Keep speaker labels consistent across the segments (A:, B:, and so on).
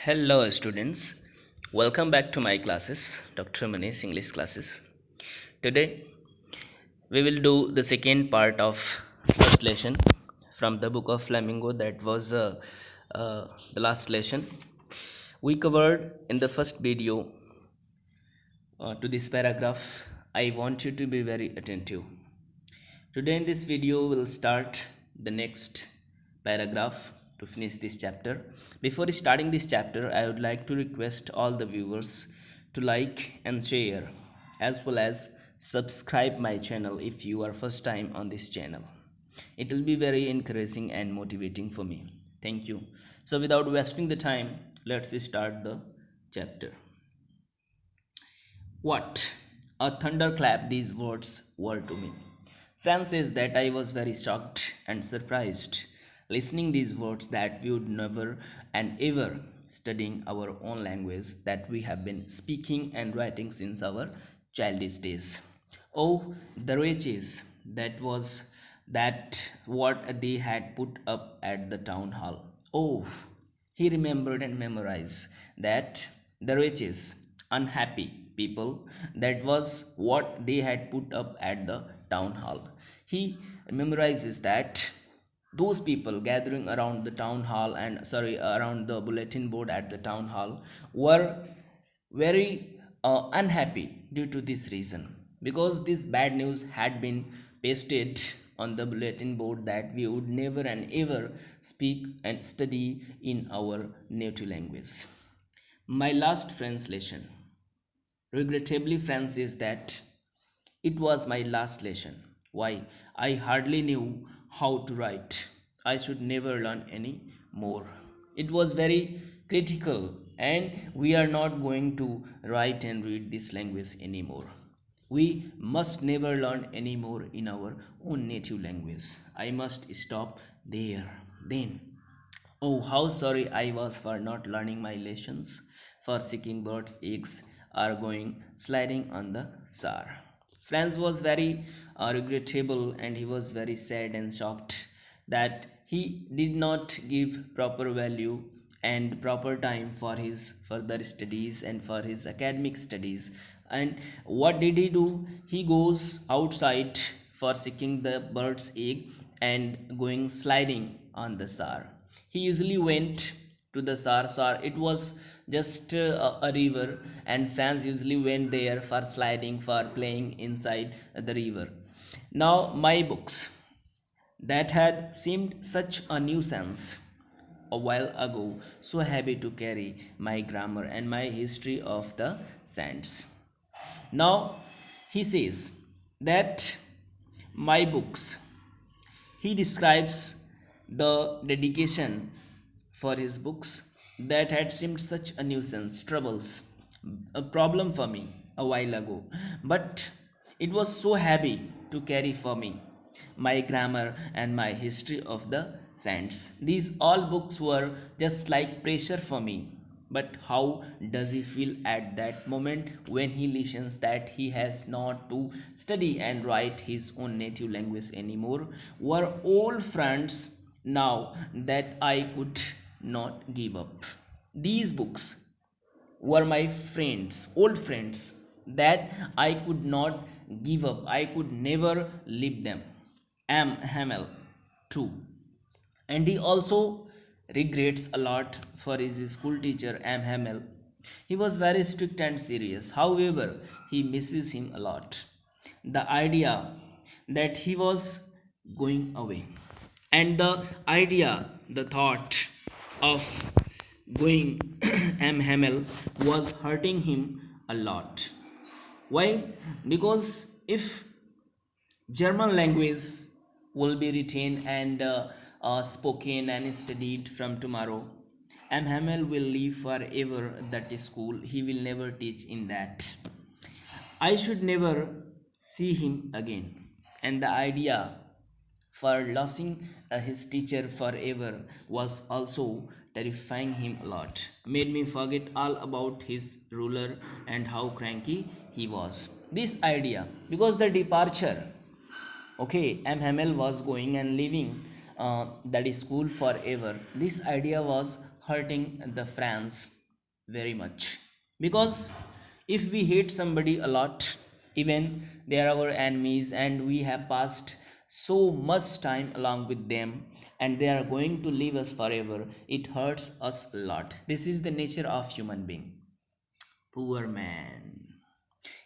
A: Hello, students. Welcome back to my classes, Dr. Manish English classes. Today, we will do the second part of first lesson from the book of Flamingo. That was the last lesson. We covered in the first video to this paragraph. I want you to be very attentive. Today, in this video, we'll start the next paragraph to finish this chapter. Before starting this chapter, I would like to request all the viewers to like and share as well as subscribe my channel if you are first time on this channel. It will be very encouraging and motivating for me. Thank you. So without wasting the time, let's start the chapter. What a thunderclap these words were to me. Franz says that I was very shocked and surprised listening these words that we would never and ever studying our own language that we have been speaking and writing since our childish days. Oh, the riches that what they had put up at the town hall. Oh, he remembered and memorized that the riches, unhappy people, that was what they had put up at the town hall. He memorizes that those people gathering around the town hall and around the bulletin board at the town hall were very unhappy due to this reason because this bad news had been pasted on the bulletin board that we would never and ever speak and study in our native language. My last translation. Regrettably, French is that it was my last lesson. Why? I hardly knew how to write. I should never learn any more. It was very critical, and we are not going to write and read this language anymore. We must never learn any more in our own native language. I must stop there. Then, oh, how sorry I was for not learning my lessons, for seeking birds' eggs or going sliding on the shore. Franz was very regrettable and he was very sad and shocked that he did not give proper value and proper time for his further studies and for his academic studies. And what did he do? He goes outside for seeking the bird's egg and going sliding on the shore. He usually went to the Sar. It was just a river, and fans usually went there for sliding, for playing inside the river. Now, my books that had seemed such a nuisance a while ago, so happy to carry my grammar and my history of the sands. Now, he says that my books, he describes the dedication for his books that had seemed such a nuisance, troubles, a problem for me a while ago. But it was so heavy to carry for me my grammar and my history of the sands. These all books were just like pressure for me. But how does he feel at that moment when he listens that he has not to study and write his own native language anymore? Were old friends now that I could not give up. These books were my friends, old friends that I could not give up. I could never leave them. M. Hamel, too. And he also regrets a lot for his school teacher M. Hamel. He was very strict and serious. However, he misses him a lot. The idea that he was going away and the idea, the thought of going M. Hamel was hurting him a lot. Why? Because if German language will be retained and spoken and studied from tomorrow, M. Hamel will leave forever that school. He will never teach in that. I should never see him again. And the idea for losing his teacher forever was also terrifying him a lot. Made me forget all about his ruler and how cranky he was. This idea, because the departure, okay, M. Hamel was going and leaving that is school forever. This idea was hurting the France very much because if we hate somebody a lot, even they are our enemies and we have passed so much time along with them and they are going to leave us forever, it hurts us a lot. This is the nature of human being. Poor man.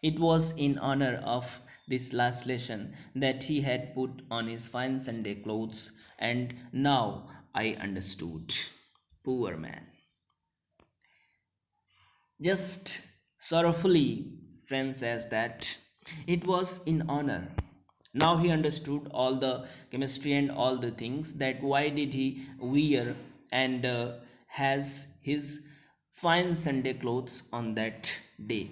A: It was in honor of this last lesson that he had put on his fine Sunday clothes, and now I understood. Poor man. Just sorrowfully, friend says that it was in honor. Now he understood all the chemistry and all the things that why did he wear and has his fine Sunday clothes on that day.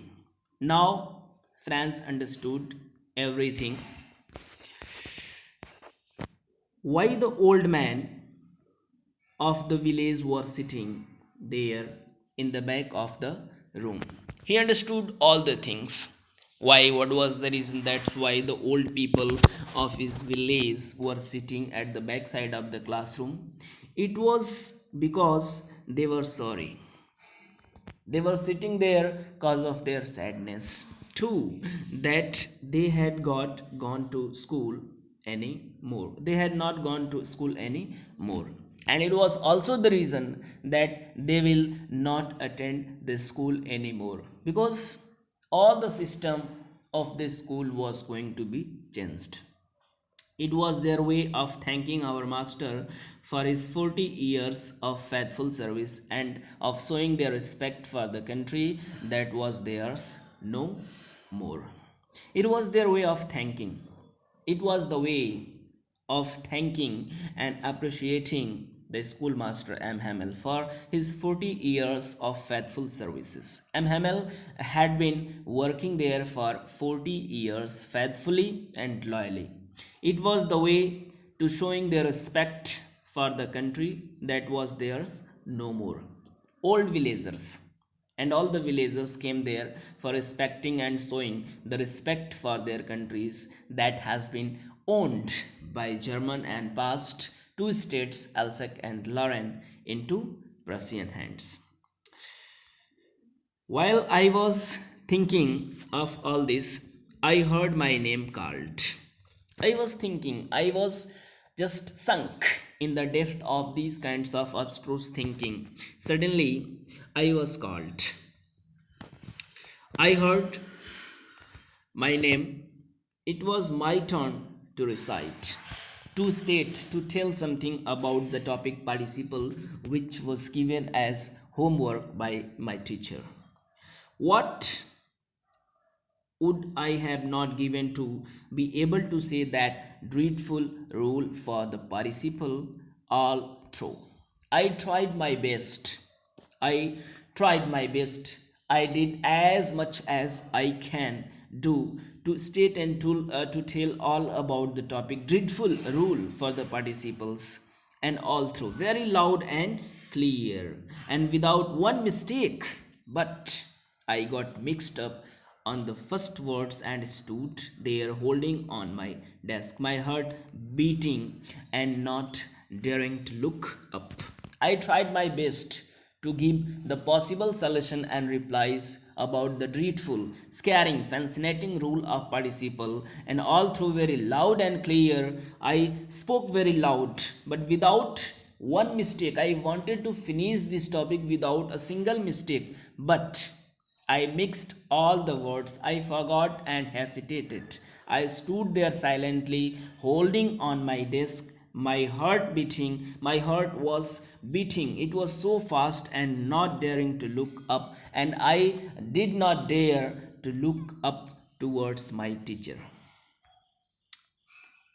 A: Now Franz understood everything. Why the old man of the village were sitting there in the back of the room. He understood all the things. Why, what was the reason that's why the old people of his village were sitting at the back side of the classroom? It was because they were sorry. They were sitting there because of their sadness. Two, that they had got gone to school any more. They had not gone to school any more. And it was also the reason that they will not attend the school anymore because all the system of the school was going to be changed. It was their way of thanking our Master for his 40 years of faithful service and of showing their respect for the country that was theirs no more. It was their way of thanking. It was the way of thanking and appreciating the schoolmaster M. Hamel for his 40 years of faithful services. M. Hamel had been working there for 40 years faithfully and loyally. It was the way to showing their respect for the country that was theirs no more. Old villagers and all the villagers came there for respecting and showing the respect for their countries that has been owned by German and passed two states, Alsace and Lorraine, into Prussian hands. While I was thinking of all this, I heard my name called. I was thinking, I was just sunk in the depth of these kinds of abstruse thinking. Suddenly, I was called. I heard my name. It was my turn to recite, to state, to tell something about the topic participle which was given as homework by my teacher. What would I have not given to be able to say that dreadful rule for the participle all through? I tried my best. I tried my best. I did as much as I can do to state and to tell all about the topic dreadful rule for the participles and all through very loud and clear and without one mistake. But I got mixed up on the first words and stood there holding on my desk, my heart beating and not daring to look up. I tried my best to give the possible solution and replies about the dreadful, scaring, fascinating rule of participle, and all through very loud and clear. I spoke very loud, but without one mistake. I wanted to finish this topic without a single mistake, but I mixed all the words. I forgot and hesitated. I stood there silently, holding on my desk, my heart beating. My heart was beating. It was so fast and not daring to look up, and I did not dare to look up towards my teacher.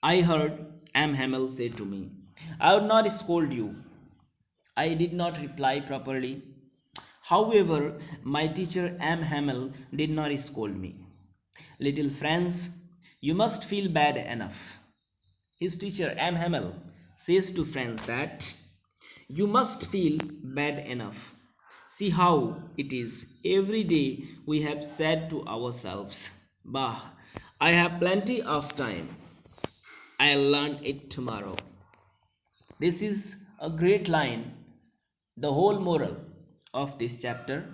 A: I heard M. Hamel say to me, I would not scold you. I did not reply properly. However, my teacher M. Hamel did not scold me. Little Franz, you must feel bad enough. His teacher M. Hamel says to Franz that you must feel bad enough. See how it is. Every day we have said to ourselves, Bah, I have plenty of time. I'll learn it tomorrow. This is a great line, the whole moral of this chapter.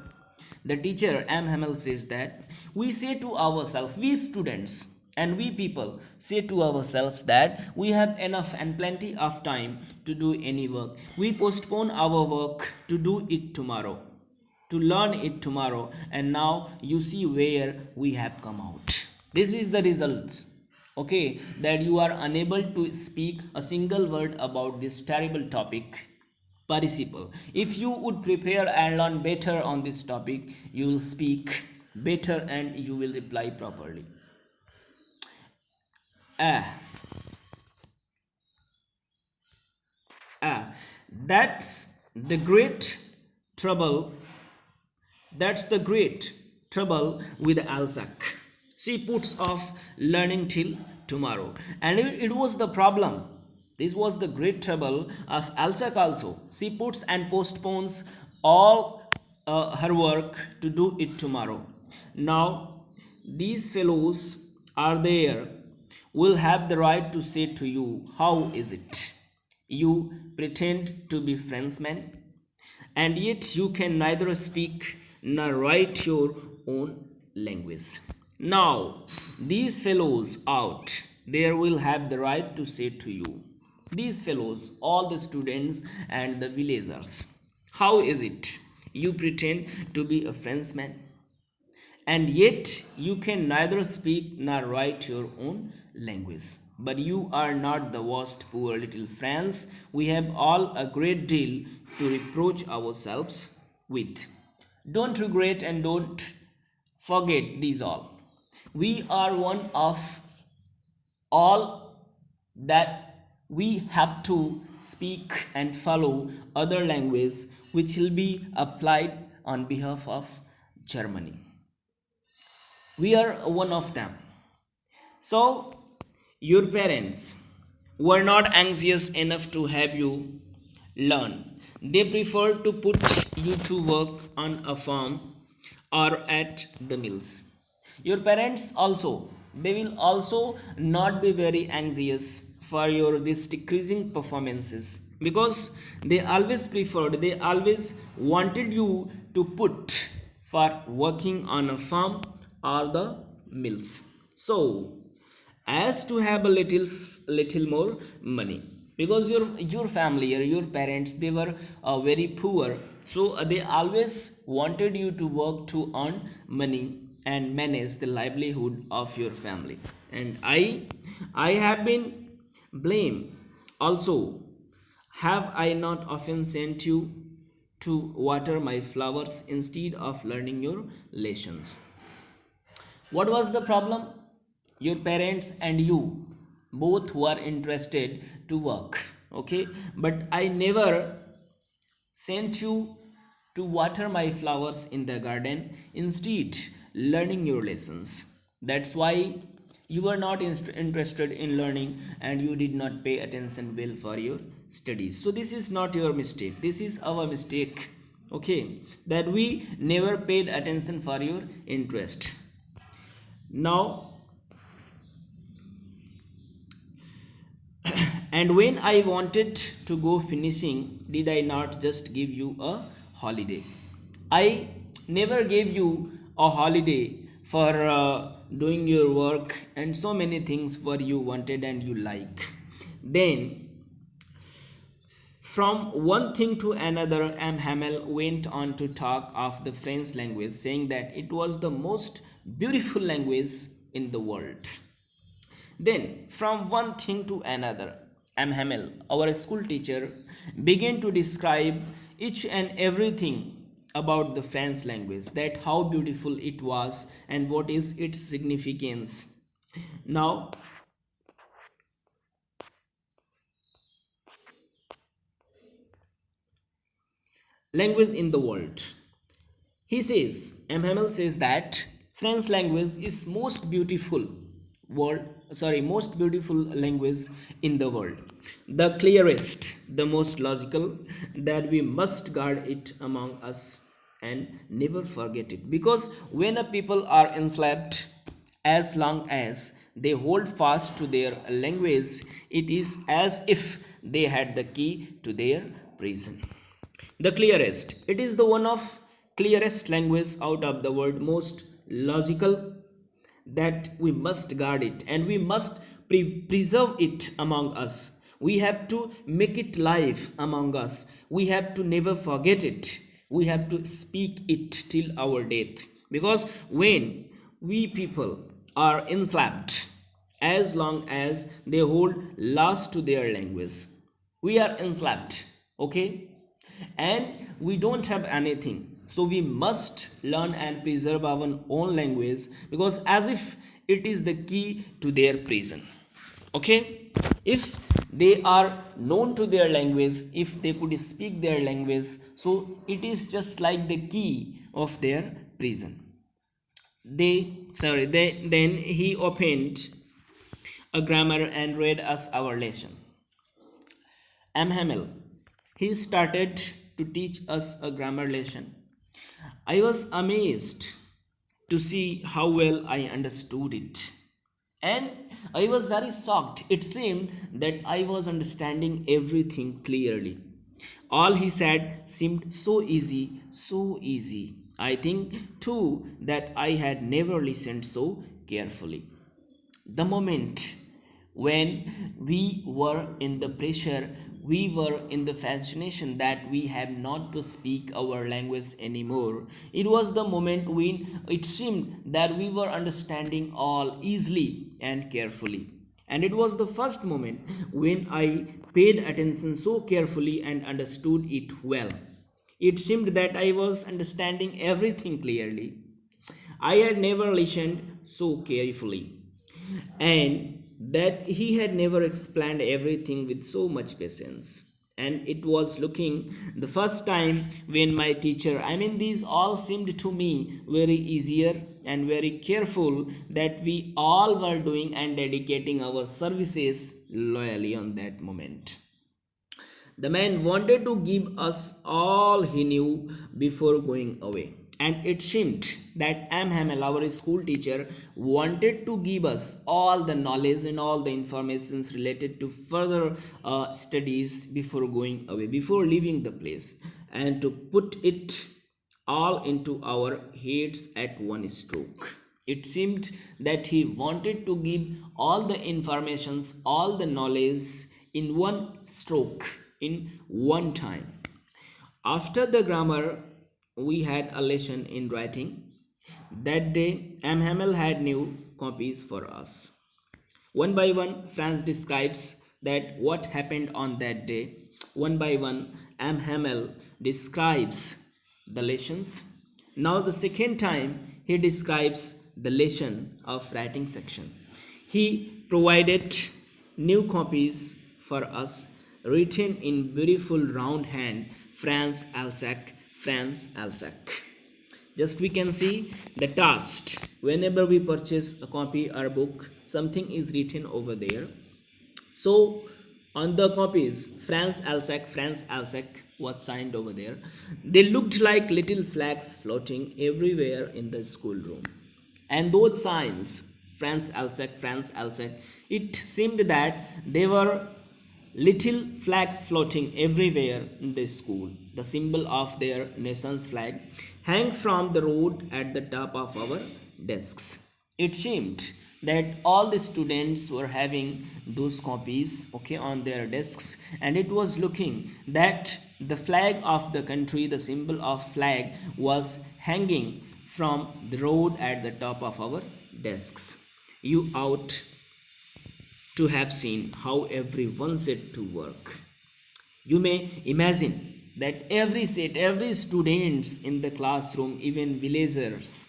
A: The teacher M. Hamel says that we say to ourselves, we students and we people say to ourselves that we have enough and plenty of time to do any work. We postpone our work to do it tomorrow, to learn it tomorrow, and now you see where we have come out. This is the result, okay, that you are unable to speak a single word about this terrible topic, participle. If you would prepare and learn better on this topic, you will speak better and you will reply properly. Ah, that's the great trouble. That's the great trouble with Alzac. She puts off learning till tomorrow. And it was the problem. This was the great trouble of Alzac also. She puts and postpones all her work to do it tomorrow. Now, these fellows are there, will have the right to say to you, how is it? You pretend to be Frenchmen, and yet you can neither speak nor write your own language. Now, these fellows out there will have the right to say to you, these fellows, all the students and the villagers, how is it? You pretend to be a Frenchman, and yet you can neither speak nor write your own language. But you are not the worst, poor little France. We have all a great deal to reproach ourselves with. Don't regret and don't forget these all. We are one of all that we have to speak and follow other language which will be applied on behalf of Germany. We are one of them. So, your parents were not anxious enough to have you learn. They preferred to put you to work on a farm or at the mills. Your parents also, they will also not be very anxious for your this decreasing performances, because they always preferred, they always wanted you to put for working on a farm or the mills, so as to have a little more money, because your family or your parents, they were very poor, so they always wanted you to work to earn money and manage the livelihood of your family. And I have been blamed also. Have I not often sent you to water my flowers instead of learning your lessons? What was the problem? Your parents and you both were interested to work, okay? But I never sent you to water my flowers in the garden, instead learning your lessons. That's why you were not interested in learning and you did not pay attention well for your studies. So this is not your mistake, this is our mistake, okay, that we never paid attention for your interest. Now, and when I wanted to go finishing, did I not just give you a holiday? I never gave you a holiday for doing your work and so many things for you wanted and you like. Then, from one thing to another, M. Hamel went on to talk of the French language, saying that it was the most beautiful language in the world. Then, from one thing to another, M. Hamel, our school teacher, began to describe each and everything about the French language, that how beautiful it was and what is its significance. Now, language in the world. He says, M. Hamel says that French language is most beautiful language in the world. The clearest, the most logical, that we must guard it among us and never forget it. Because when a people are enslaved, as long as they hold fast to their language, it is as if they had the key to their prison. The clearest. It is the one of clearest language out of the world, most logical, that we must guard it and we must preserve it among us. We have to make it live among us. We have to never forget it. We have to speak it till our death. Because when we people are enslaved, as long as they hold last to their language, we are enslaved, okay? And we don't have anything, so we must learn and preserve our own language, because as if it is the key to their prison, okay? If they are known to their language, if they could speak their language, so it is just like the key of their prison. Then he opened a grammar and read us our lesson. Hamel. He started to teach us a grammar lesson. I was amazed to see how well I understood it. And I was very shocked. It seemed that I was understanding everything clearly. All he said seemed so easy, so easy. I think too that I had never listened so carefully. The moment when we were in the pressure, we were in the fascination that we have not to speak our language anymore, it was the moment when it seemed that we were understanding all easily and carefully. And it was the first moment when I paid attention so carefully and understood it well. It seemed that I was understanding everything clearly. I had never listened so carefully, and that he had never explained everything with so much patience. And it was looking the first time when my teacher, I mean, these all seemed to me very easier and very careful, that we all were doing and dedicating our services loyally on that moment. The man wanted to give us all he knew before going away. And it seemed that M. Hamel, our school teacher, wanted to give us all the knowledge and all the informations related to further studies before going away, before leaving the place, and to put it all into our heads at one stroke. It seemed that he wanted to give all the informations, all the knowledge in one stroke, in one time. After the grammar, we had a lesson in writing. That day, M. Hamel had new copies for us. One by one, Franz describes that what happened on that day. One by one, M. Hamel describes the lessons. Now the second time, he describes the lesson of writing section. He provided new copies for us, written in beautiful round hand, Franz Alsac, Franz Alsac. Just we can see the task. Whenever we purchase a copy or book, something is written over there. So on the copies, Franz Alsac was signed over there. They looked like little flags floating everywhere in the schoolroom. And those signs, Franz Alsac, it seemed that they were little flags floating everywhere in the school. The symbol of their nation's flag hang from the road at the top of our desks. It seemed that all the students were having those copies, okay, on their desks, and it was looking that the flag of the country, the symbol of flag, was hanging from the road at the top of our desks. You ought to have seen how everyone set to work. You may imagine that every students in the classroom, even villagers,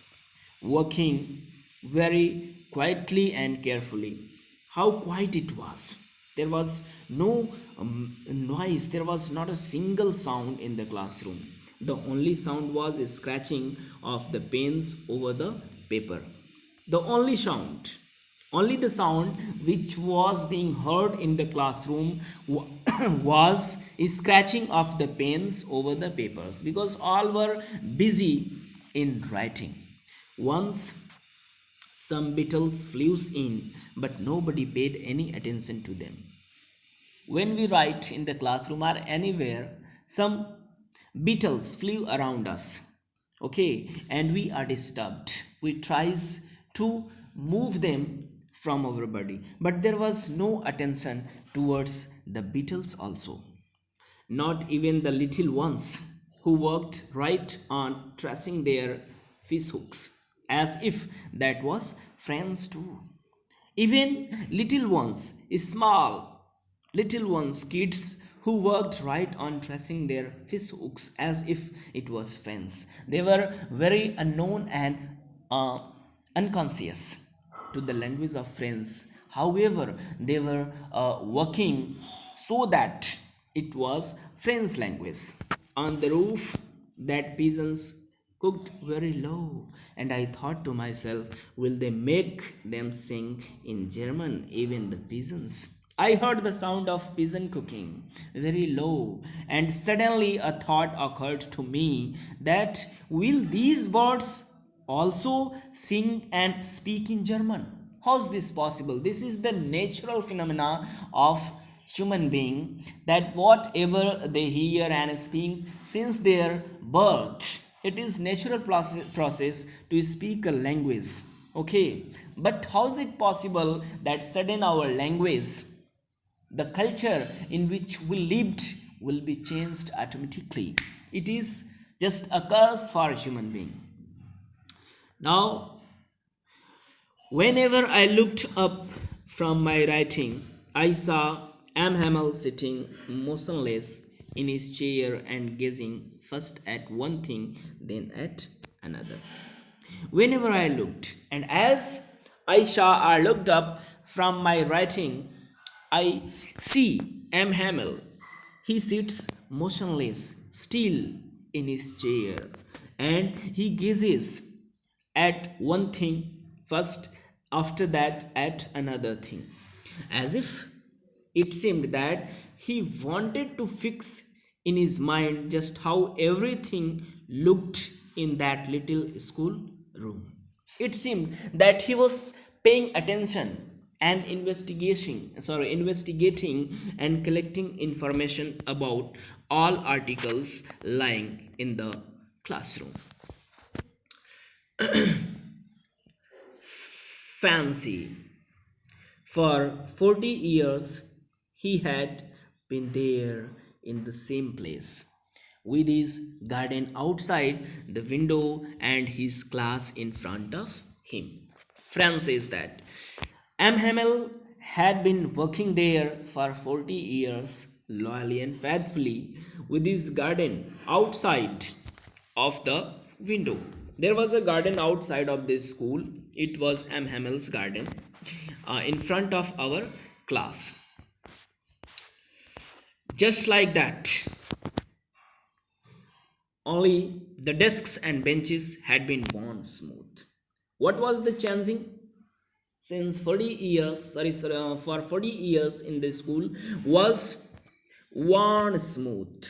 A: working very quietly and carefully. How quiet it was. There was no noise, there was not a single sound in the classroom. The only sound was a scratching of the pens over the paper. The only sound, only the sound which was being heard in the classroom was scratching of the pens over the papers, because all were busy in writing. Once some beetles flew in, but nobody paid any attention to them. When we write in the classroom or anywhere, some beetles flew around us, okay, and we are disturbed. We tries to move them from our body, but there was no attention towards the beetles also, not even the little ones who worked right on tracing their fish hooks, as if that was friends too. Even little ones, small little ones, kids who worked right on tracing their fish hooks as if it was friends. They were very unknown and uh, unconscious to the language of friends. However, they were working so that it was French language. On the roof, that pigeons cooked very low, and I thought to myself, will they make them sing in German, even the pigeons? I heard the sound of pigeon cooking very low, and suddenly a thought occurred to me that will these birds also sing and speak in German? How is this possible? This is the natural phenomena of human being, that whatever they hear and speak since their birth, it is natural process to speak a language. Okay, but how is it possible that sudden our language, the culture in which we lived, will be changed automatically? It is just a curse for a human being. Now, whenever I looked up from my writing, I saw M. Hamel sitting motionless in his chair and gazing first at one thing, then at another. Whenever I looked, and as I saw or looked up from my writing, I see M. Hamel. He sits motionless, still in his chair, and he gazes at one thing first, after that at another thing, as if it seemed that he wanted to fix in his mind just how everything looked in that little school room. It seemed that he was paying attention and investigating and collecting information about all articles lying in the classroom. Fancy. For 40 years, he had been there in the same place, with his garden outside the window and his class in front of him. Franz says that M. Hamel had been working there for 40 years, loyally and faithfully, with his garden outside of the window. There was a garden outside of this school. It was M. Hamel's garden in front of our class. Just like that, only the desks and benches had been worn smooth. What was the changing? Since 40 years, for 40 years in the school was worn smooth.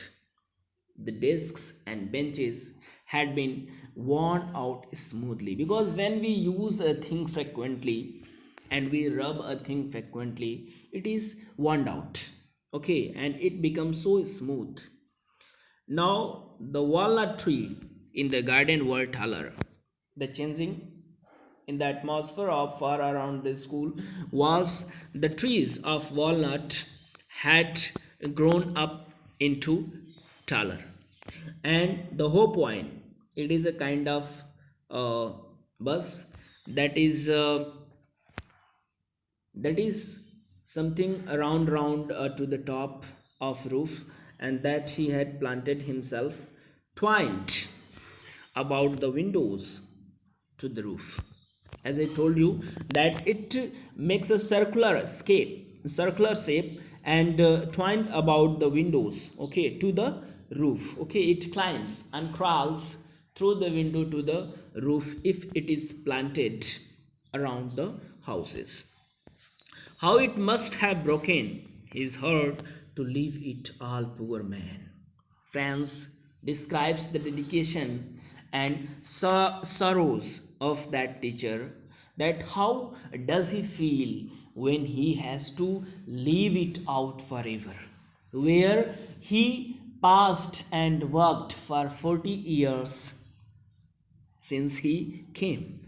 A: The desks and benches had been worn out smoothly, because when we use a thing frequently and we rub a thing frequently, it is worn out, okay, and it becomes so smooth. Now the walnut tree in the garden were taller. The changing in the atmosphere of far around the school was the trees of walnut had grown up into taller. And the hope wine, it is a kind of bus that is something round to the top of roof, and that he had planted himself, twined about the windows to the roof. As I told you, that it makes a circular shape, and twined about the windows, okay, to the roof. Okay, it climbs and crawls through the window to the roof if it is planted around the houses. How it must have broken his heart to leave it all, poor man. France describes the dedication and sorrows of that teacher. That how does he feel when he has to leave it out forever, where he passed and worked for 40 years since he came.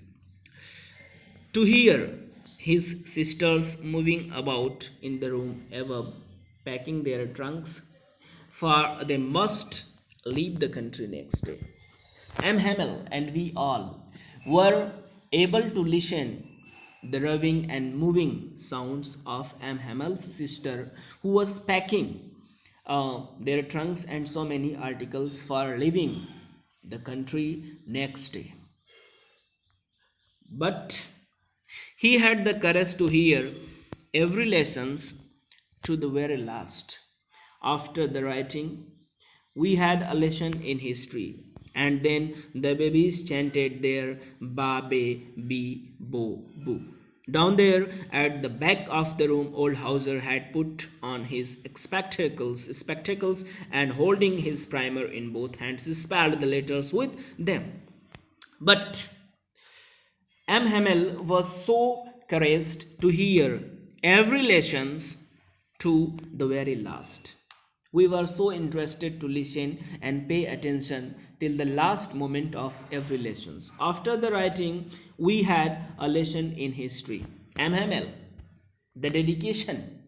A: To hear his sisters moving about in the room above, packing their trunks, for they must leave the country next day. M. Hamel and we all were able to listen the rubbing and moving sounds of M. Hamel's sister, who was packing their trunks and so many articles for leaving the country next day. But he had the courage to hear every lessons to the very last. After the writing, we had a lesson in history, and then the babies chanted their ba be be bo boo. Down there at the back of the room, old Hauser had put on his spectacles, and holding his primer in both hands, spelled the letters with them. But M. Hamel was so couraged to hear every lessons to the very last. We were so interested to listen and pay attention till the last moment of every lessons. After the writing, we had a lesson in history. M. Hamel, the dedication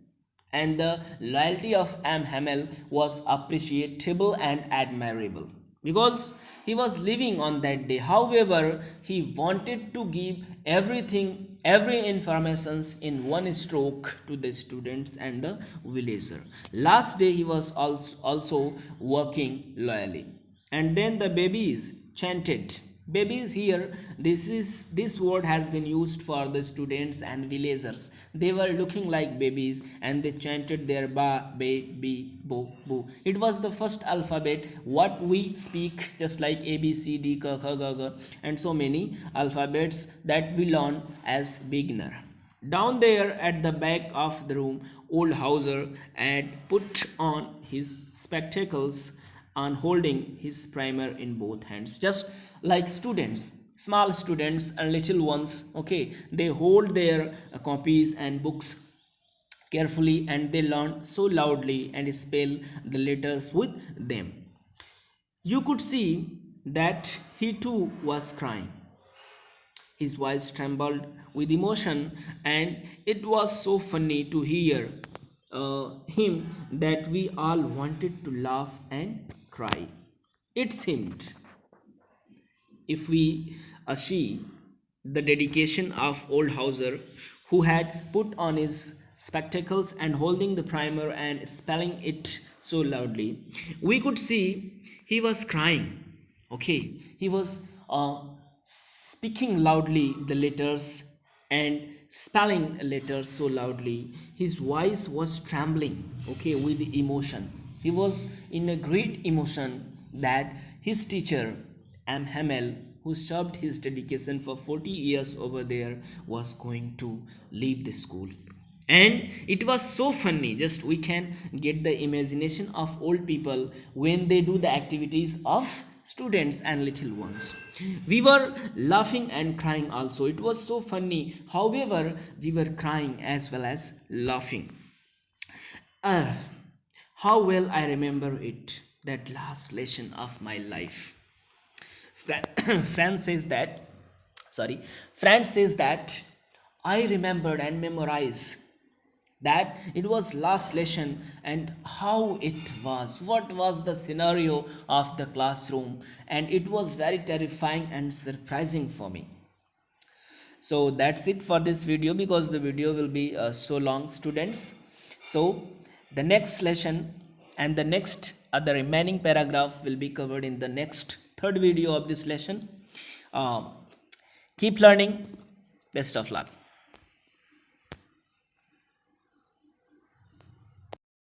A: and the loyalty of M. Hamel was appreciable and admirable because he was living on that day. However, he wanted to give everything, every informations in one stroke to the students and the villager. Last day he was also working loyally. And then the babies chanted. Babies here, this word has been used for the students and villagers. They were looking like babies and they chanted their ba be be bo boo. It was the first alphabet what we speak, just like a b c d k kh g g and so many alphabets that we learn as beginner. Down there at the back of the room, old Hauser had put on his spectacles and holding his primer in both hands, just like students, small students and little ones. Okay, they hold their copies and books carefully and they learn so loudly and spell the letters with them. You could see that he too was crying. His voice trembled with emotion, and it was so funny to hear him that we all wanted to laugh and cry. It seemed if we see the dedication of old Hauser, who had put on his spectacles and holding the primer and spelling it so loudly, we could see he was crying. Okay, he was speaking loudly the letters and spelling letters so loudly. His voice was trembling, okay, with emotion. He was in a great emotion that his teacher M. Hamel, who served his dedication for 40 years over there, was going to leave the school. And it was so funny, just we can get the imagination of old people when they do the activities of students and little ones. We were laughing and crying also. It was so funny. However, we were crying as well as laughing. Ah, how well I remember it, that last lesson of my life. Fran says that, sorry, Fran says that I remembered and memorized that it was last lesson and how it was, what was the scenario of the classroom, and it was very terrifying and surprising for me. So that's it for this video, because the video will be so long, students. So the next lesson and the next the remaining paragraph will be covered in the next third video of this lesson. Keep learning. Best of luck.